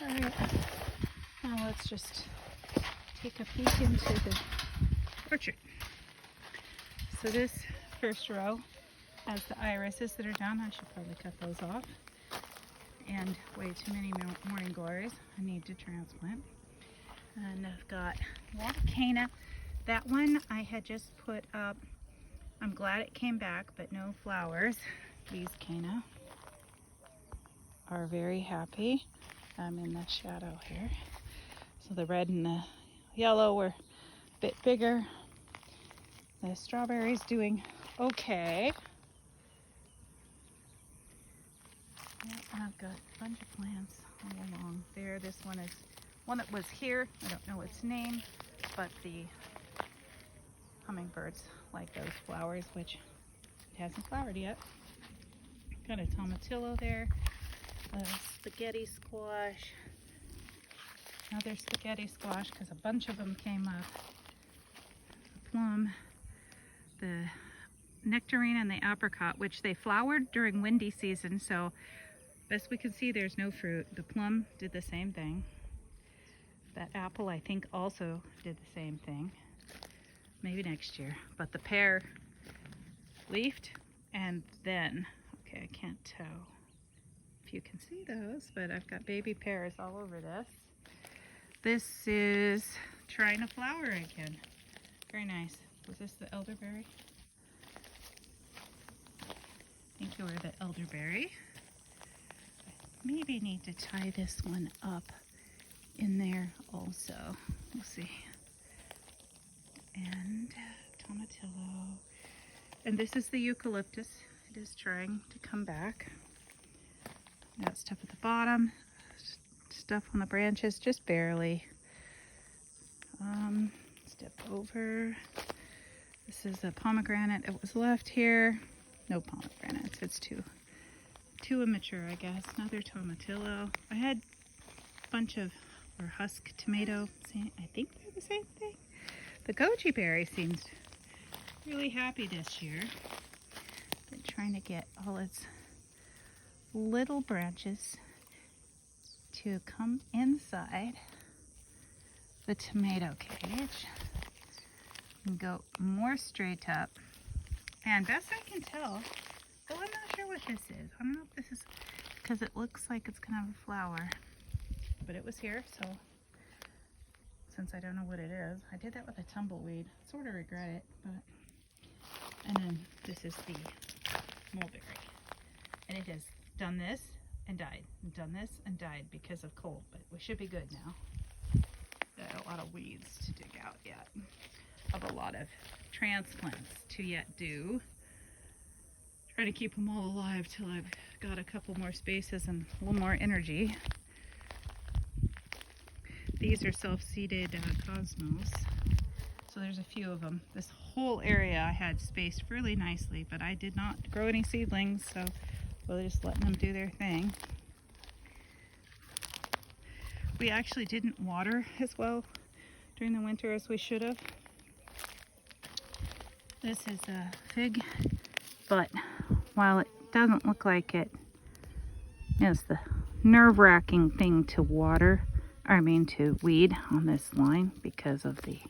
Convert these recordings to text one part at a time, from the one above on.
Alright, now let's just take a peek into the orchard. So this first row has the irises that are down. I should probably cut those off. And way too many morning glories I need to transplant. And I've got a lot of canna. That one I had just put up. I'm glad it came back, but no flowers. These canna are very happy. I'm in the shadow here. So the red and the yellow were a bit bigger. The strawberry's doing okay. Yeah, I've got a bunch of plants all along there. This one is one that was here. I don't know its name, but the hummingbirds like those flowers, which it hasn't flowered yet. Got a tomatillo there, a spaghetti squash, another spaghetti squash because a bunch of them came up. The plum, the nectarine, and the apricot, which they flowered during windy season, so best we can see there's no fruit. The plum did the same thing. That apple I think also did the same thing. Maybe next year. But the pear leafed, and then, okay, I can't tell if you can see those, but I've got baby pears all over this. This is trying to flower again. Very nice. Was this the elderberry? I think you were the elderberry. Maybe need to tie this one up in there also. We'll see. And tomatillo. And this is the eucalyptus. It is trying to come back. Got stuff at the bottom, stuff on the branches, just barely. Step over. This is a pomegranate. It was left here. No pomegranates. It's too immature, I guess. Another tomatillo. I had a bunch of, or husk tomato. I think they're the same thing. The goji berry seems really happy this year. Been trying to get all its little branches to come inside the tomato cage and go more straight up. And best I can tell, though I'm not sure what this is. I don't know if this is because it looks like it's gonna have a flower, but it was here, so since I don't know what it is, I did that with a tumbleweed. Sort of regret it, but. And then this is the mulberry, and it has done this and died, and done this and died because of cold, but we should be good now. Got a lot of weeds to dig out yet. Have a lot of transplants to yet do. Try to keep them all alive till I've got a couple more spaces and a little more energy. These are self-seeded cosmos. So there's a few of them. This whole area I had spaced really nicely, but I did not grow any seedlings, so we're just letting them do their thing. We actually didn't water as well during the winter as we should have. This is a fig, but while it doesn't look like it is the nerve-wracking thing to water, to weed on this line because of the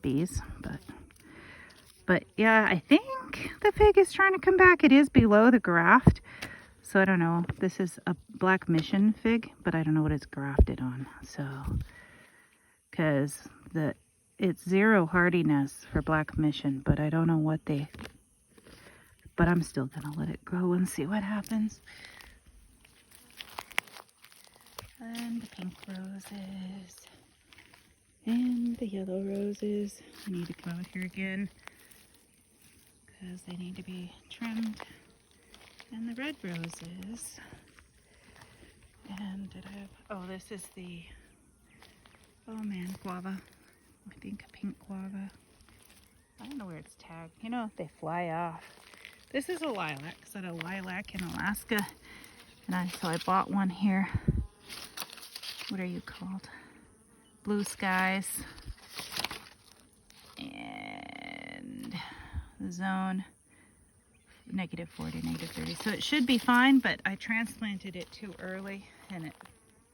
bees, but yeah, I think the fig is trying to come back. It is below the graft, so I don't know. This is a Black Mission fig, but I don't know what it's grafted on, so because it's zero hardiness for Black Mission, but I don't know what but I'm still gonna let it grow and see what happens. And the pink roses and the yellow roses. I need to come out here again because they need to be trimmed. And the red roses. And did I have, oh, this is the, oh man, guava. I think a pink guava. I don't know where it's tagged. You know, they fly off. This is a lilac. Is that a lilac in Alaska? And so I bought one here. What are you called? Blue skies. And the zone -4 to -30. So it should be fine, but I transplanted it too early and it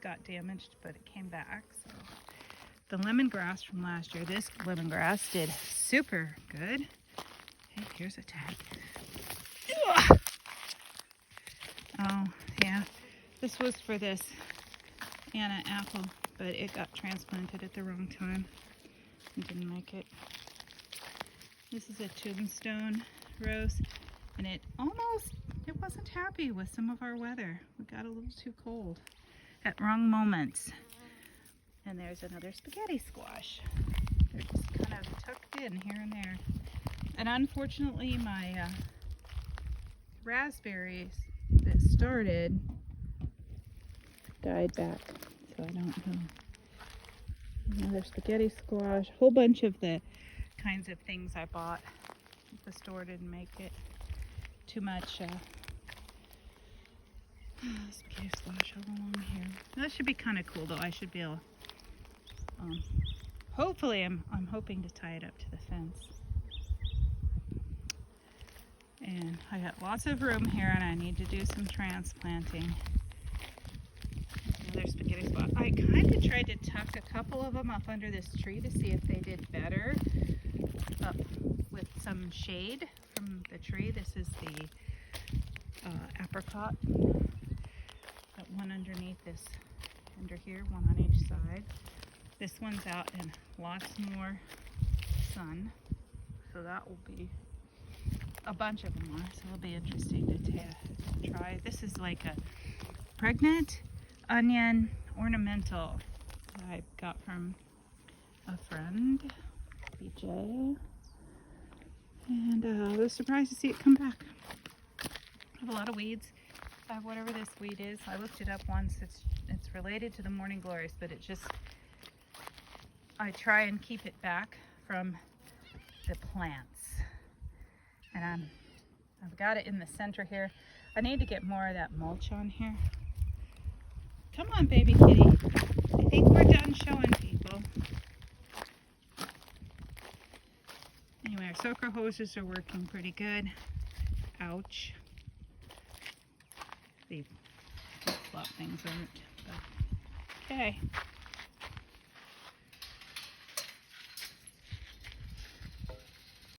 got damaged, but it came back. So the lemongrass from last year, this lemongrass did super good. Hey, here's a tag. Ugh. Oh, yeah. This was for this Anna apple, but it got transplanted at the wrong time and didn't make it. This is a tombstone rose, and it wasn't happy with some of our weather. We got a little too cold at wrong moments. And there's another spaghetti squash. They're just kind of tucked in here and there. And unfortunately, my raspberries that started died back, so I don't know. Another spaghetti squash. A whole bunch of the kinds of things I bought at the store didn't make it. Too much spaghetti squash all along here. That should be kind of cool, though. I should be able. Hopefully, I'm hoping to tie it up to the fence. And I got lots of room here, and I need to do some transplanting. Another spaghetti squash. I kind of tried to tuck a couple of them up under this tree to see if they did better up with some shade from the tree. This is the apricot. That one underneath this, under here, one on each side. This one's out in lots more sun, so that will be a bunch of them more, so it'll be interesting to try. This is like a pregnant onion ornamental that I got from a friend, BJ, and I was surprised to see it come back. I have a lot of weeds. I have whatever this weed is. I looked it up once. It's related to the morning glories, but it just, I try and keep it back from the plants. And I've got it in the center here. I need to get more of that mulch on here. Come on, baby kitty. I think we're done showing people. Anyway, our soaker hoses are working pretty good. Ouch. The flip-flop things aren't. But, okay.